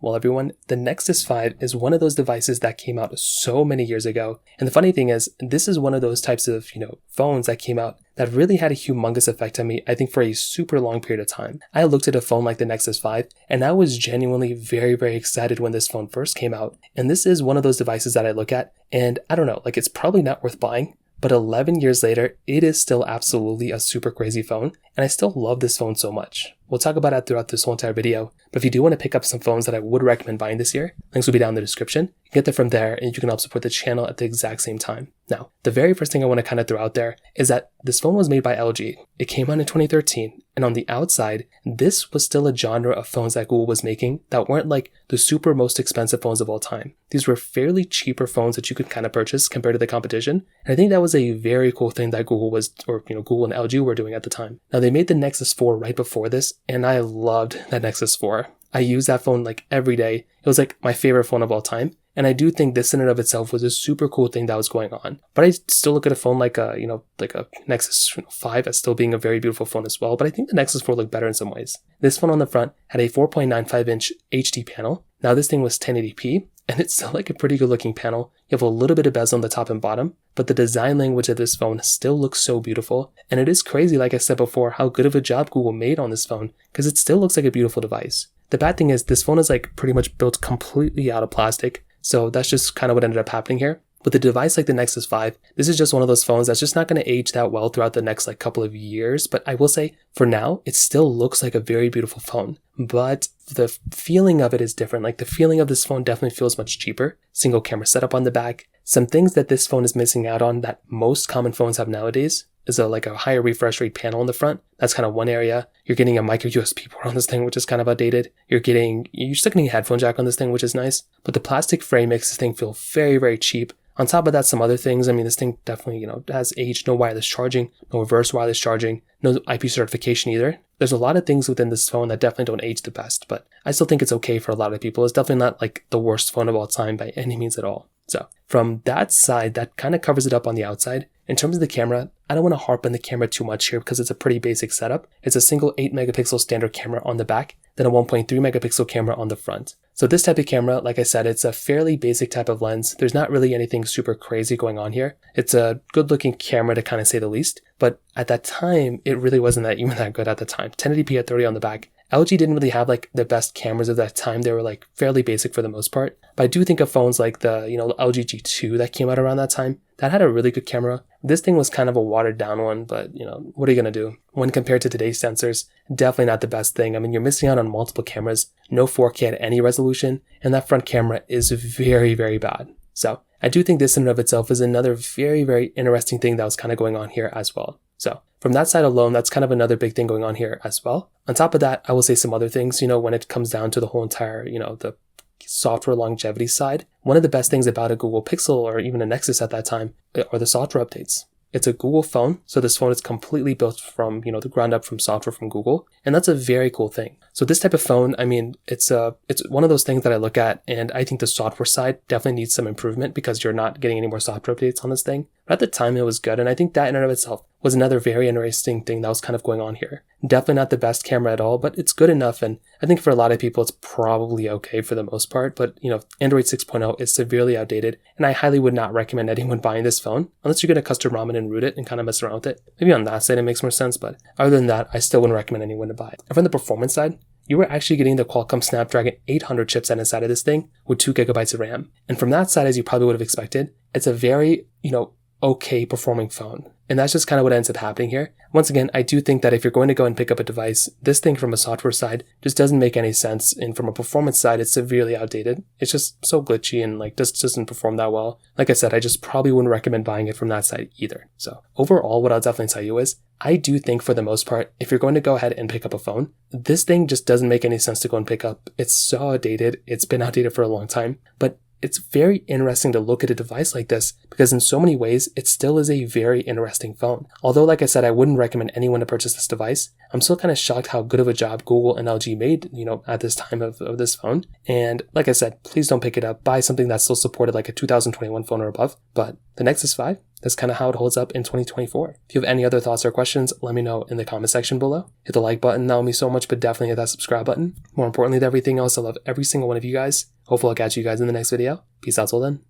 Well, everyone, the Nexus 5 is one of those devices that came out so many years ago. And the funny thing is, this is one of those types of, phones that came out that really had a humongous effect on me, I think for a super long period of time. I looked at a phone like the Nexus 5, and I was genuinely very, very excited when this phone first came out. And this is one of those devices that I look at, and I don't know, it's probably not worth buying. But 11 years later, it is still absolutely a super crazy phone, and I still love this phone so much. We'll talk about it throughout this whole entire video, but if you do want to pick up some phones that I would recommend buying this year, links will be down in the description. You can get them from there, and you can help support the channel at the exact same time. Now, the very first thing I want to kind of throw out there is that this phone was made by LG. It came out in 2013, and on the outside, this was still a genre of phones that Google was making that weren't like the super most expensive phones of all time. These were fairly cheaper phones that you could kind of purchase compared to the competition, and I think that was a very cool thing that Google and LG were doing at the time. Now, they made the Nexus 4 right before this, and I loved that Nexus 4. I use that phone every day. It was my favorite phone of all time. And I do think this in and of itself was a super cool thing that was going on. But I still look at a phone like a Nexus 5 as still being a very beautiful phone as well. But I think the Nexus 4 looked better in some ways. This phone on the front had a 4.95-inch HD panel. Now this thing was 1080p, and it's still a pretty good looking panel. You have a little bit of bezel on the top and bottom, but the design language of this phone still looks so beautiful. And it is crazy, like I said before, how good of a job Google made on this phone, because it still looks like a beautiful device. The bad thing is this phone is pretty much built completely out of plastic. So that's just kind of what ended up happening here. With a device like the Nexus 5, this is just one of those phones that's just not going to age that well throughout the next couple of years. But I will say, for now, it still looks like a very beautiful phone. But the feeling of it is different. The feeling of this phone definitely feels much cheaper. Single camera setup on the back. Some things that this phone is missing out on that most common phones have nowadays is a higher refresh rate panel in the front. That's kind of one area. You're getting a micro USB port on this thing, which is kind of outdated. You're still getting a headphone jack on this thing, which is nice. But the plastic frame makes this thing feel very, very cheap. On top of that, some other things. This thing definitely, has aged. No wireless charging, no reverse wireless charging, no IP certification either. There's a lot of things within this phone that definitely don't age the best, but I still think it's okay for a lot of people. It's definitely not the worst phone of all time by any means at all. So from that side, that kind of covers it up on the outside. In terms of the camera, I don't want to harp on the camera too much here because it's a pretty basic setup. It's a single 8 megapixel standard camera on the back, then a 1.3 megapixel camera on the front. So this type of camera, like I said, it's a fairly basic type of lens. There's not really anything super crazy going on here. It's a good looking camera to kind of say the least, but at that time, it really wasn't even that good at the time. 1080p at 30 on the back. LG didn't really have the best cameras of that time. They were fairly basic for the most part. But I do think of phones like the, LG G2 that came out around that time. That had a really good camera. This thing was kind of a watered down one, but what are you going to do? When compared to today's sensors, definitely not the best thing. You're missing out on multiple cameras, no 4K at any resolution, and that front camera is very, very bad. So I do think this in and of itself is another very, very interesting thing that was kind of going on here as well. So from that side alone, that's kind of another big thing going on here as well. On top of that, I will say some other things, when it comes down to the whole entire, the software longevity side. One of the best things about a Google Pixel or even a Nexus at that time are the software updates. It's a Google phone, so this phone is completely built from, the ground up from software from Google, and that's a very cool thing. So this type of phone, it's one of those things that I look at, and I think the software side definitely needs some improvement because you're not getting any more software updates on this thing. But at the time, it was good, and I think that in and of itself was another very interesting thing that was kind of going on here. Definitely not the best camera at all, but it's good enough, and I think for a lot of people, it's probably okay for the most part. But Android 6.0 is severely outdated, and I highly would not recommend anyone buying this phone unless you're going to custom ROM it and root it and kind of mess around with it. Maybe on that side, it makes more sense, but other than that, I still wouldn't recommend anyone to buy it. And from the performance side, you were actually getting the Qualcomm Snapdragon 800 chipset inside of this thing with 2 gigabytes of RAM. And from that side, as you probably would have expected, it's a very, okay performing phone. And that's just kind of what ends up happening here. Once again, I do think that if you're going to go and pick up a device, this thing from a software side just doesn't make any sense. And from a performance side, it's severely outdated. It's just so glitchy and just doesn't perform that well. Like I said, I just probably wouldn't recommend buying it from that side either. So overall, what I'll definitely tell you is I do think for the most part, if you're going to go ahead and pick up a phone, this thing just doesn't make any sense to go and pick up. It's so outdated. It's been outdated for a long time. But it's very interesting to look at a device like this because in so many ways, it still is a very interesting phone. Although, like I said, I wouldn't recommend anyone to purchase this device, I'm still kind of shocked how good of a job Google and LG made, at this time of this phone. And like I said, please don't pick it up. Buy something that's still supported like a 2021 phone or above. But the Nexus 5, that's kind of how it holds up in 2024. If you have any other thoughts or questions, let me know in the comment section below. Hit the like button, that will mean so much, but definitely hit that subscribe button. More importantly than everything else, I love every single one of you guys. Hopefully I'll catch you guys in the next video. Peace out till then.